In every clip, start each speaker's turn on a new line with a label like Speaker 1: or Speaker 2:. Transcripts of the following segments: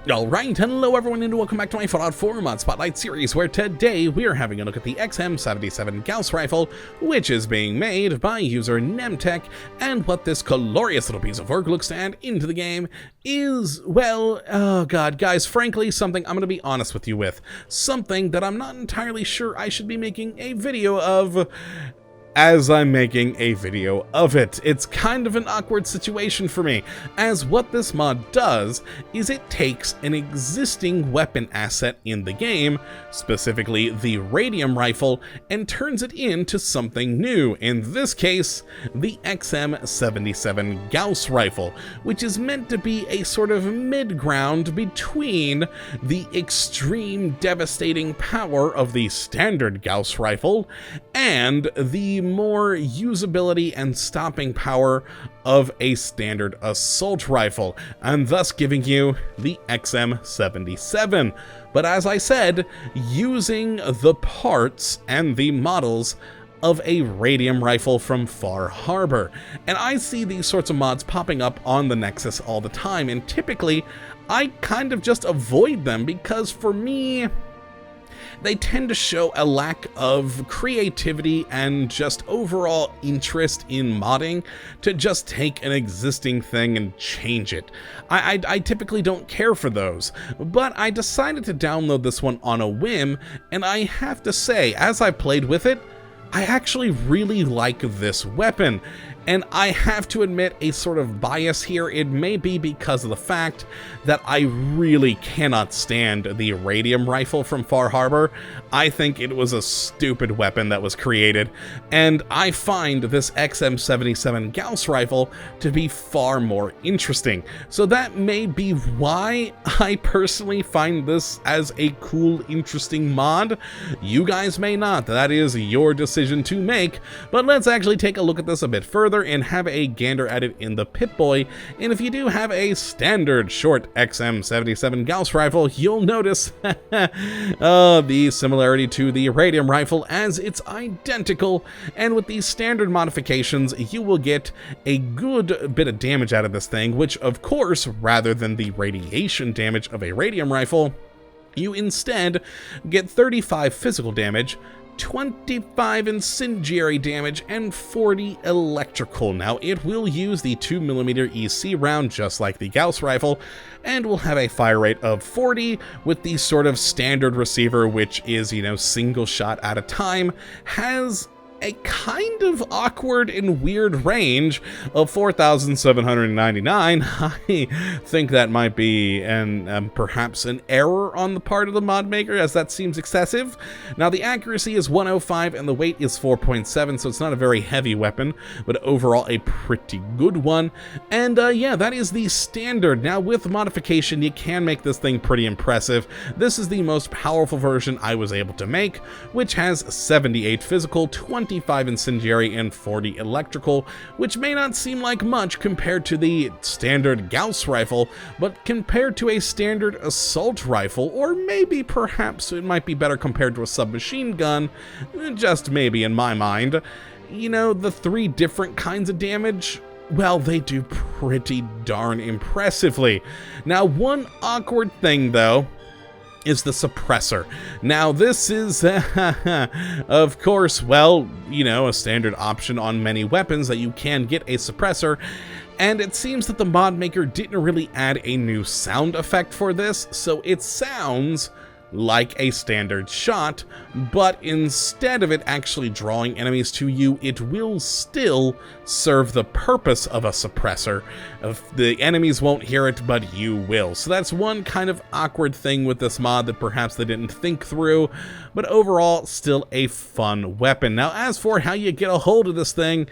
Speaker 1: Alright, hello everyone and welcome back to my Fallout 4 Mod Spotlight series, where today we are having a look at the XM-77 Gauss Rifle, which is being made by user Nemtech, and what this glorious little piece of work looks to add into the game is, well, oh god, guys, frankly, something I'm going to be honest with you with. Something that I'm not entirely sure I should be making a video of, as I'm making a video of it. It's kind of an awkward situation for me, as what this mod does is it takes an existing weapon asset in the game, specifically the radium rifle, and turns it into something new, in this case, the XM-77 Gauss Rifle, which is meant to be a sort of mid-ground between the extreme devastating power of the standard Gauss Rifle and the more usability and stopping power of a standard assault rifle, and thus giving you the XM-77. But as I said, using the parts and the models of a radium rifle from Far Harbor. And I see these sorts of mods popping up on the Nexus all the time, and typically I kind of just avoid them because for me, they tend to show a lack of creativity and just overall interest in modding to just take an existing thing and change it. I typically don't care for those, but I decided to download this one on a whim, and I have to say, as I played with it, I actually really like this weapon. And I have to admit a sort of bias here. It may be because of the fact that I really cannot stand the radium rifle from Far Harbor. I think it was a stupid weapon that was created, and I find this XM-77 Gauss Rifle to be far more interesting. So that may be why I personally find this as a cool, interesting mod. You guys may not. That is your decision to make, but let's actually take a look at this a bit further and have a gander at it in the Pip-Boy. And if you do have a standard short XM-77 Gauss Rifle, you'll notice the similarity to the radium rifle, as it's identical, and with these standard modifications you will get a good bit of damage out of this thing, which of course, rather than the radiation damage of a radium rifle, you instead get 35 physical damage, 25 incendiary damage, and 40 electrical. Now, it will use the 2mm EC round just like the Gauss Rifle, and will have a fire rate of 40 with the sort of standard receiver, which is, you know, single shot at a time, has a kind of awkward and weird range of 4,799. I think that might be perhaps an error on the part of the mod maker, as that seems excessive. Now, the accuracy is 105 and the weight is 4.7, so it's not a very heavy weapon, but overall a pretty good one. And yeah, that is the standard. Now, with modification, you can make this thing pretty impressive. This is the most powerful version I was able to make, which has 78 physical, 25 incendiary, and 40 electrical, which may not seem like much compared to the standard Gauss Rifle, but compared to a standard assault rifle, or maybe perhaps it might be better compared to a submachine gun, just maybe in my mind, you know, the three different kinds of damage, well, they do pretty darn impressively. Now, one awkward thing though is the suppressor. Now, this is, of course, well, you know, a standard option on many weapons that you can get a suppressor, and it seems that the mod maker didn't really add a new sound effect for this, so it sounds like a standard shot, but instead of it actually drawing enemies to you, it will still serve the purpose of a suppressor. The enemies won't hear it, but you will. So that's one kind of awkward thing with this mod that perhaps they didn't think through, but overall, still a fun weapon. Now, as for how you get a hold of this thing,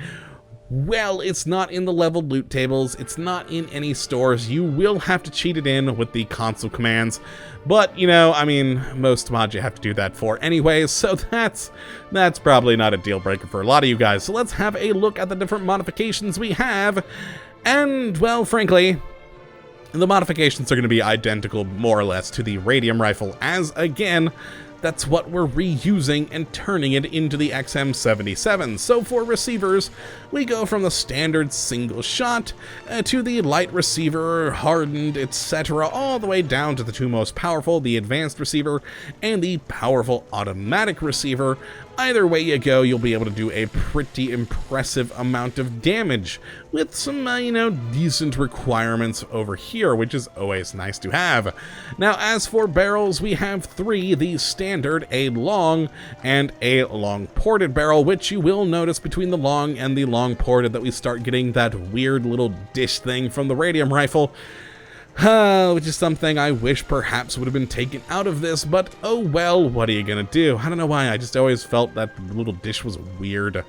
Speaker 1: well, it's not in the leveled loot tables, it's not in any stores. You will have to cheat it in with the console commands, but, you know, I mean, most mods you have to do that for anyways, so that's probably not a deal breaker for a lot of you guys. So let's have a look at the different modifications we have, and, well, frankly, the modifications are going to be identical, more or less, to the radium rifle, as, again, that's what we're reusing and turning it into the XM-77. So for receivers, we go from the standard single shot to the light receiver, hardened, etc., all the way down to the two most powerful, the advanced receiver and the powerful automatic receiver. Either way you go, you'll be able to do a pretty impressive amount of damage with some, decent requirements over here, which is always nice to have. Now, as for barrels, we have three: the standard, a long, and a long-ported barrel, which you will notice between the long and the long-ported that we start getting that weird little dish thing from the radium rifle. Which is something I wish perhaps would have been taken out of this, but oh well, what are you gonna do? I don't know why, I just always felt that little dish was weird.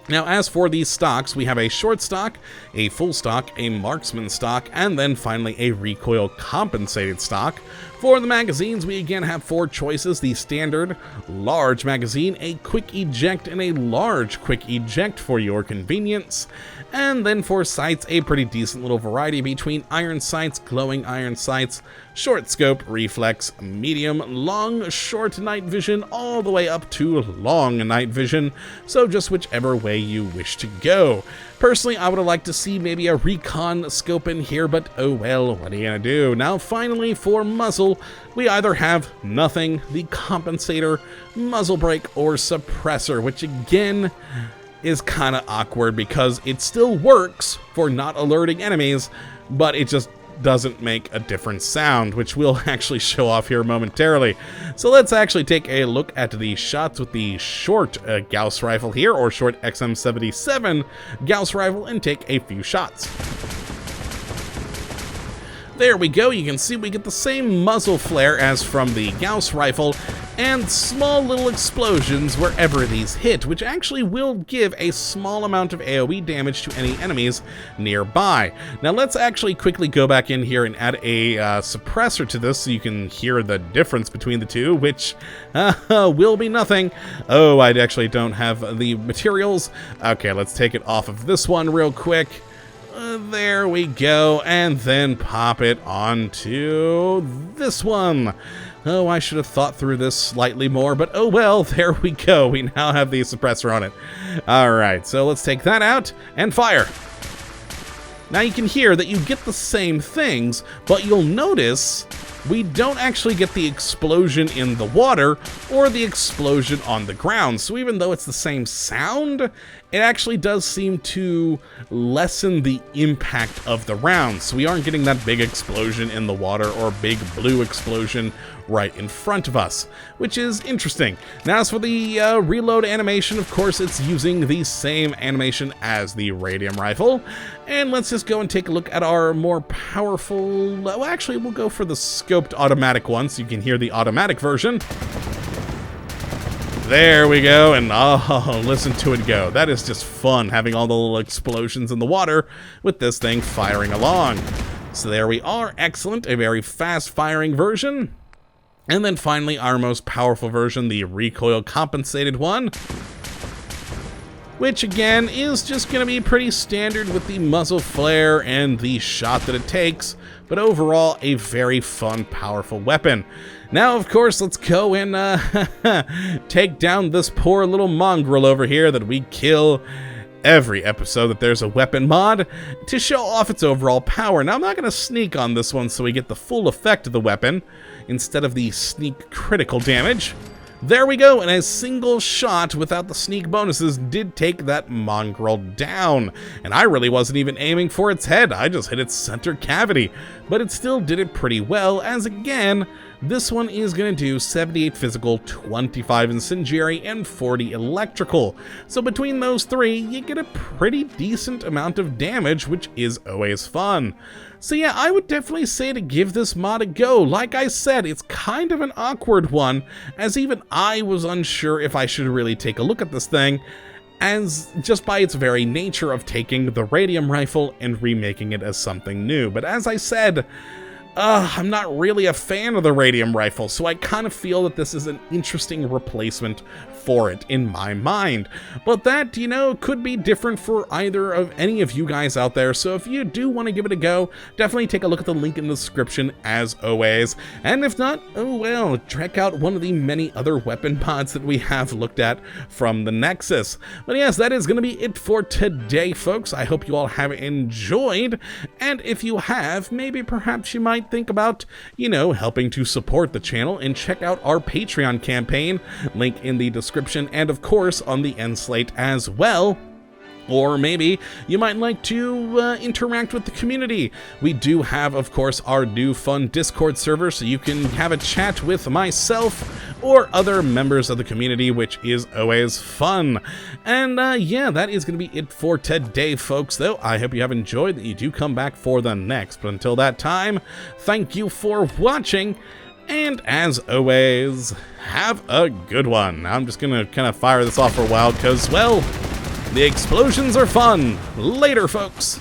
Speaker 1: Now, as for these stocks, we have a short stock, a full stock, a marksman stock, and then finally a recoil compensated stock. For the magazines, we again have four choices: the standard, large magazine, a quick eject, and a large quick eject for your convenience. And then for sights, a pretty decent little variety between iron sights, glowing iron sights, short scope, reflex, medium, long, short night vision, all the way up to long night vision, so just whichever way you wish to go. Personally, I would have liked to see maybe a recon scope in here, but oh well, what are you gonna do? Now finally, for muzzle, we either have nothing, the compensator, muzzle brake, or suppressor, which again is kind of awkward because it still works for not alerting enemies, but it just doesn't make a different sound, which we'll actually show off here momentarily. So let's actually take a look at the shots with the short Gauss rifle here, or short XM-77 Gauss rifle, and take a few shots. There we go, you can see we get the same muzzle flare as from the Gauss rifle, and small little explosions wherever these hit, which actually will give a small amount of AoE damage to any enemies nearby. Now let's actually quickly go back in here and add a suppressor to this so you can hear the difference between the two, which will be nothing. Oh, I actually don't have the materials. Okay, let's take it off of this one real quick. There we go, and then pop it onto this one. Oh, I should have thought through this slightly more, but oh well, there we go. We now have the suppressor on it. Alright, so let's take that out and fire. Now you can hear that you get the same things, but you'll notice we don't actually get the explosion in the water or the explosion on the ground. So even though it's the same sound, it actually does seem to lessen the impact of the round. So we aren't getting that big explosion in the water or big blue explosion right in front of us, which is interesting. Now, as for the reload animation, of course, it's using the same animation as the radium rifle. And let's just go and take a look at our more powerful, well, actually, we'll go for the scoped automatic one so you can hear the automatic version. There we go, and oh, listen to it go. That is just fun, having all the little explosions in the water with this thing firing along. So there we are, excellent, a very fast firing version. And then finally, our most powerful version, the recoil compensated one, which again is just going to be pretty standard with the muzzle flare and the shot that it takes, but overall a very fun, powerful weapon. Now, of course, let's go and take down this poor little mongrel over here that we kill every episode that there's a weapon mod to show off its overall power. Now, I'm not going to sneak on this one so we get the full effect of the weapon instead of the sneak critical damage. There we go, and a single shot without the sneak bonuses did take that mongrel down. And I really wasn't even aiming for its head, I just hit its center cavity. But it still did it pretty well, as again, this one is going to do 78 physical, 25 incendiary, and 40 electrical. So between those three, you get a pretty decent amount of damage, which is always fun. So yeah, I would definitely say to give this mod a go. Like I said, it's kind of an awkward one, as even I was unsure if I should really take a look at this thing, as just by its very nature of taking the radium rifle and remaking it as something new. But as I said, I'm not really a fan of the radium rifle, so I kind of feel that this is an interesting replacement for it in my mind. But that, you know, could be different for either of any of you guys out there, so if you do want to give it a go, definitely take a look at the link in the description as always. And if not, oh well, check out one of the many other weapon mods that we have looked at from the Nexus. But yes, that is going to be it for today, folks. I hope you all have enjoyed, and if you have, maybe perhaps you might think about, you know, helping to support the channel and check out our Patreon campaign, link in the description, and of course on the end slate as well. Or maybe you might like to interact with the community. We do have, of course, our new fun Discord server, so you can have a chat with myself or other members of the community, which is always fun. And yeah, that is going to be it for today, folks, though. I hope you have enjoyed, that you do come back for the next. But until that time, thank you for watching. And as always, have a good one. I'm just going to kind of fire this off for a while because, well, the explosions are fun. Later, folks.